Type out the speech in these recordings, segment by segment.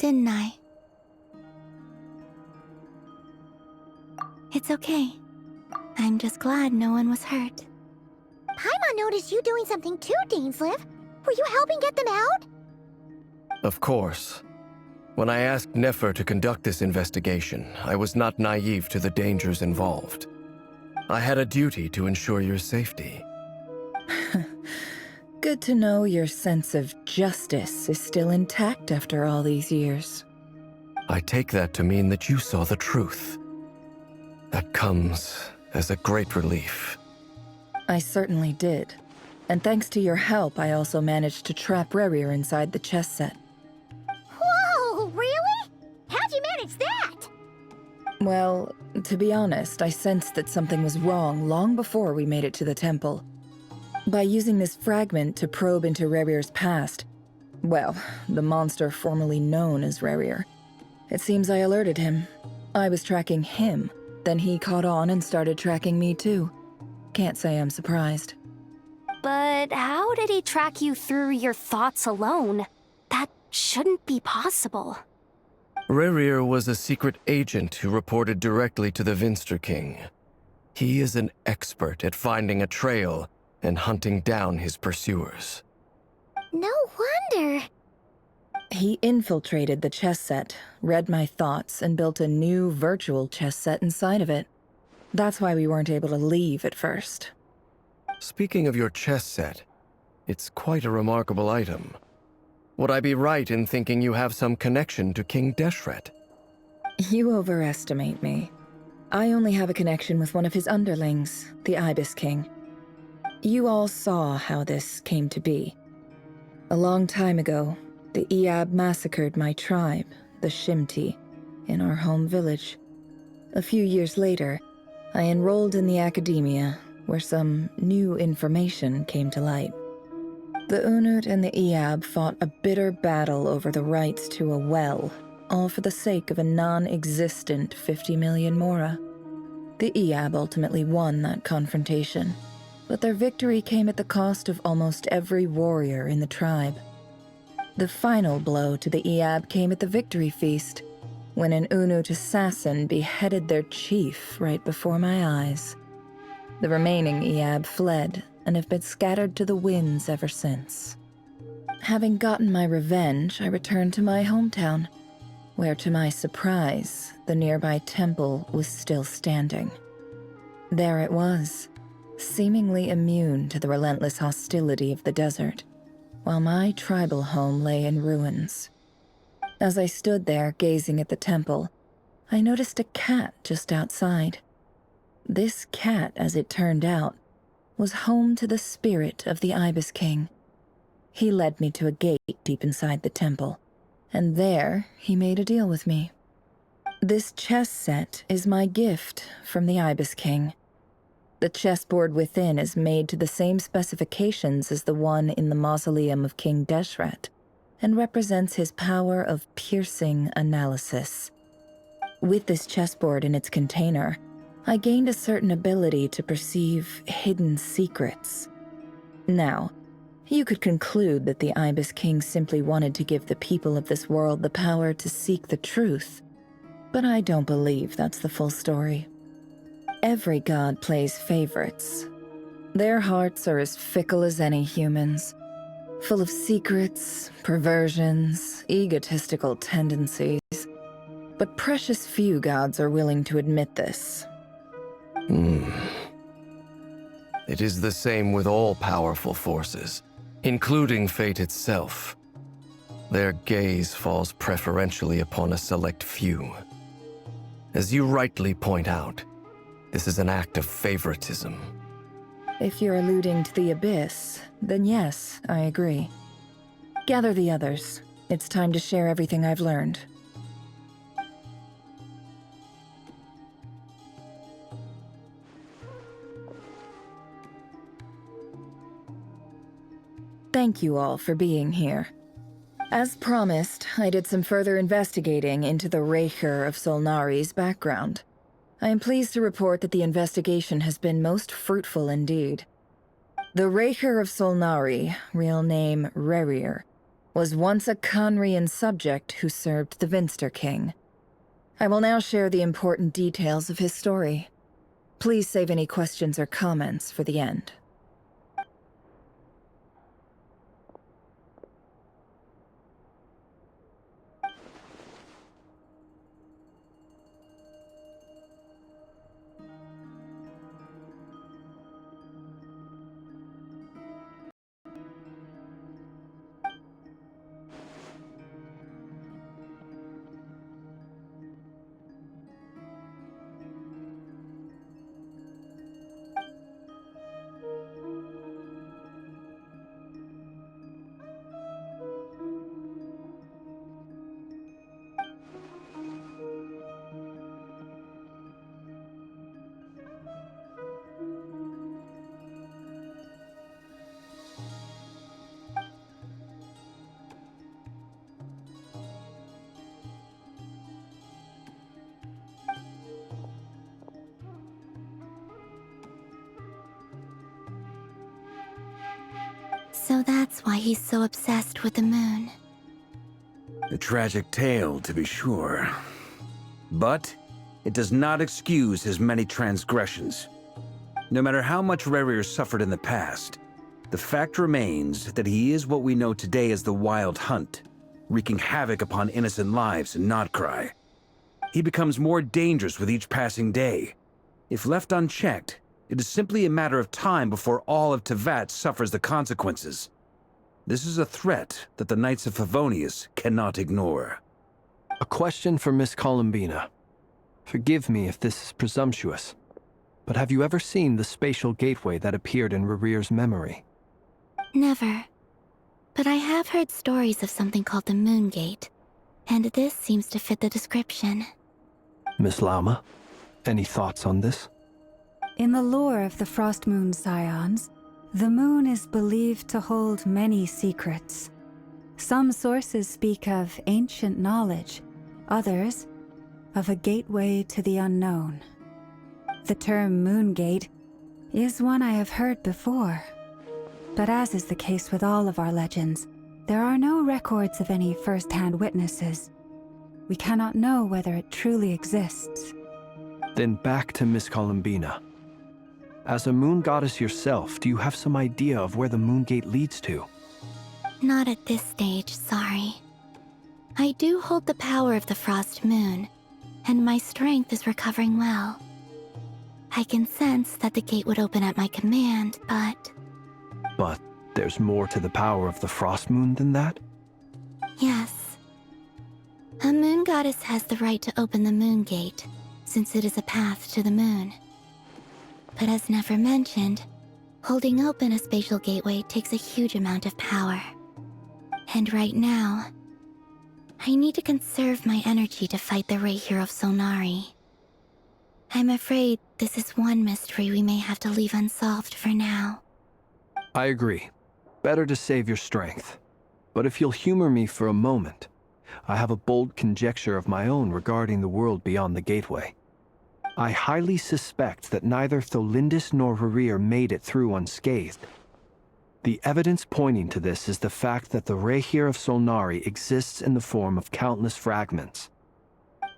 didn't I? It's okay. I'm just glad no one was hurt. Paimon noticed you doing something too, Dainsleif. Were you helping get them out? Of course. When I asked Nefer to conduct this investigation, I was not naive to the dangers involved. I had a duty to ensure your safety. Good to know your sense of justice is still intact after all these years. I take that to mean that you saw the truth. That comes as a great relief. I certainly did. And thanks to your help, I also managed to trap Rerir inside the chess set. Whoa, really? How'd you manage that? Well, to be honest, I sensed that something was wrong long before we made it to the temple. By using this fragment to probe into Rerir's past, well, the monster formerly known as Rerir, it seems I alerted him. I was tracking him, then he caught on and started tracking me too. Can't say I'm surprised. But how did he track you through your thoughts alone? That shouldn't be possible. Rerir was a secret agent who reported directly to the Vinster King. He is an expert at finding a trail and hunting down his pursuers. No wonder. He infiltrated the chess set, read my thoughts, and built a new virtual chess set inside of it. That's why we weren't able to leave at first. Speaking of your chess set, it's quite a remarkable item. Would I be right in thinking you have some connection to King Deshret? You overestimate me. I only have a connection with one of his underlings, the Ibis King. You all saw how this came to be. A long time ago, the Iab massacred my tribe, the Shimti, in our home village. A few years later, I enrolled in the academia, where some new information came to light. The Unut and the Iab fought a bitter battle over the rights to a well, all for the sake of a non-existent 50 million mora. The Iab ultimately won that confrontation, but their victory came at the cost of almost every warrior in the tribe. The final blow to the Iab came at the victory feast, when an Unut assassin beheaded their chief right before my eyes. The remaining Iab fled and have been scattered to the winds ever since. Having gotten my revenge, I returned to my hometown, where to my surprise, the nearby temple was still standing. There it was, seemingly immune to the relentless hostility of the desert, while my tribal home lay in ruins. As I stood there gazing at the temple, I noticed a cat just outside. This cat, as it turned out, was home to the spirit of the Ibis King. He led me to a gate deep inside the temple, and there he made a deal with me. This chess set is my gift from the Ibis King. The chessboard within is made to the same specifications as the one in the mausoleum of King Deshret, and represents his power of piercing analysis. With this chessboard in its container, I gained a certain ability to perceive hidden secrets. Now, you could conclude that the Ibis King simply wanted to give the people of this world the power to seek the truth, but I don't believe that's the full story. Every god plays favorites. Their hearts are as fickle as any humans, full of secrets, perversions, egotistical tendencies. But precious few gods are willing to admit this. It is the same with all powerful forces, including fate itself. Their gaze falls preferentially upon a select few. As you rightly point out, this is an act of favoritism. If you're alluding to the Abyss, then yes, I agree. Gather the others. It's time to share everything I've learned. Thank you all for being here. As promised, I did some further investigating into the Rerir of Solnari's background. I am pleased to report that the investigation has been most fruitful indeed. The Rerir of Solnari, real name Rerir, was once a Conrian subject who served the Vinster King. I will now share the important details of his story. Please save any questions or comments for the end. So that's why he's so obsessed with the moon. A tragic tale, to be sure. But it does not excuse his many transgressions. No matter how much Rerir suffered in the past, the fact remains that he is what we know today as the Wild Hunt, wreaking havoc upon innocent lives in Notcry. He becomes more dangerous with each passing day. If left unchecked, it is simply a matter of time before all of Teyvat suffers the consequences. This is a threat that the Knights of Favonius cannot ignore. A question for Miss Columbina. Forgive me if this is presumptuous, but have you ever seen the spatial gateway that appeared in Rerir's memory? Never. But I have heard stories of something called the Moon Gate, and this seems to fit the description. Miss Lauma, any thoughts on this? In the lore of the Frost Moon Scions, the moon is believed to hold many secrets. Some sources speak of ancient knowledge, others of a gateway to the unknown. The term Moon Gate is one I have heard before, but as is the case with all of our legends, there are no records of any first-hand witnesses. We cannot know whether it truly exists. Then back to Miss Columbina. As a moon goddess yourself, do you have some idea of where the Moon Gate leads to? Not at this stage, sorry. I do hold the power of the Frost Moon, and my strength is recovering well. I can sense that the gate would open at my command, but... But there's more to the power of the Frost Moon than that? Yes. A moon goddess has the right to open the Moon Gate, since it is a path to the moon. But as never mentioned, holding open a spatial gateway takes a huge amount of power. And right now, I need to conserve my energy to fight the Rerir of Solnari. I'm afraid this is one mystery we may have to leave unsolved for now. I agree. Better to save your strength. But if you'll humor me for a moment, I have a bold conjecture of my own regarding the world beyond the gateway. I highly suspect that neither Tholindis nor Rerir made it through unscathed. The evidence pointing to this is the fact that the Rerir of Solnari exists in the form of countless fragments.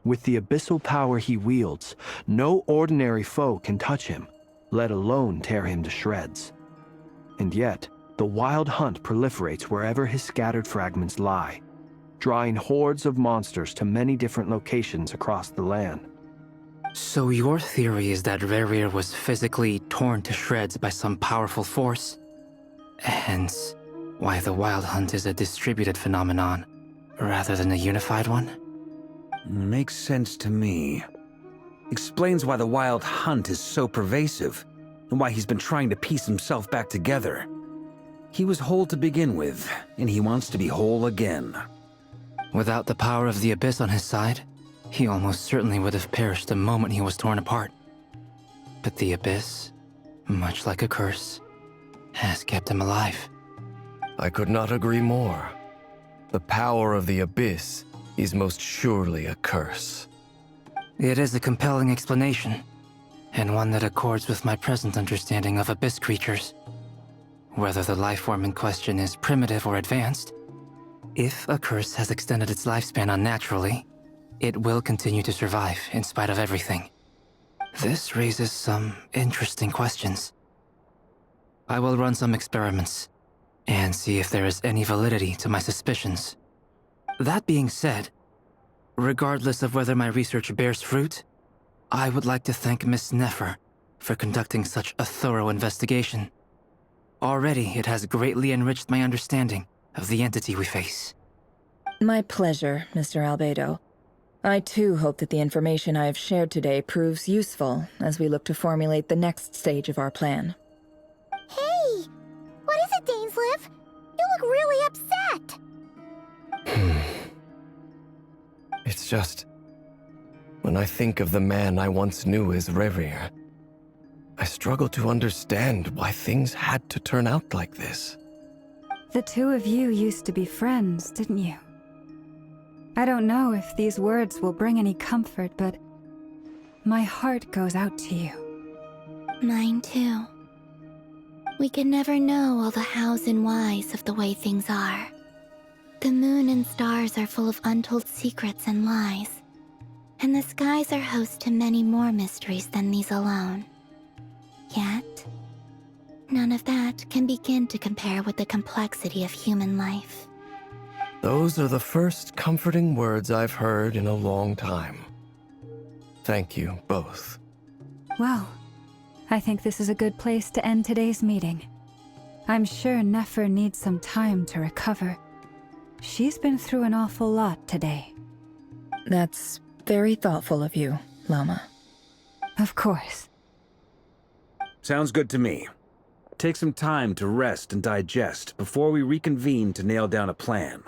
With the abyssal power he wields, no ordinary foe can touch him, let alone tear him to shreds. And yet, the Wild Hunt proliferates wherever his scattered fragments lie, drawing hordes of monsters to many different locations across the land. So your theory is that Rerir was physically torn to shreds by some powerful force? Hence, why the Wild Hunt is a distributed phenomenon, rather than a unified one? Makes sense to me. Explains why the Wild Hunt is so pervasive, and why he's been trying to piece himself back together. He was whole to begin with, and he wants to be whole again. Without the power of the Abyss on his side, he almost certainly would have perished the moment he was torn apart. But the Abyss, much like a curse, has kept him alive. I could not agree more. The power of the Abyss is most surely a curse. It is a compelling explanation, and one that accords with my present understanding of Abyss creatures. Whether the life form in question is primitive or advanced, If a curse has extended its lifespan unnaturally, it will continue to survive in spite of everything. This raises some interesting questions. I will run some experiments and see if there is any validity to my suspicions. That being said, regardless of whether my research bears fruit, I would like to thank Miss Nefer for conducting such a thorough investigation. Already, it has greatly enriched my understanding of the entity we face. My pleasure, Mr. Albedo. I too hope that the information I have shared today proves useful as we look to formulate the next stage of our plan. Hey! What is it, Dainsleif? You look really upset! It's just... when I think of the man I once knew as Rerir, I struggle to understand why things had to turn out like this. The two of you used to be friends, didn't you? I don't know if these words will bring any comfort, but my heart goes out to you. Mine too. We can never know all the hows and whys of the way things are. The moon and stars are full of untold secrets and lies, and the skies are host to many more mysteries than these alone. Yet, none of that can begin to compare with the complexity of human life. Those are the first comforting words I've heard in a long time. Thank you, both. Well, I think this is a good place to end today's meeting. I'm sure Nefer needs some time to recover. She's been through an awful lot today. That's very thoughtful of you, Lama. Of course. Sounds good to me. Take some time to rest and digest before we reconvene to nail down a plan.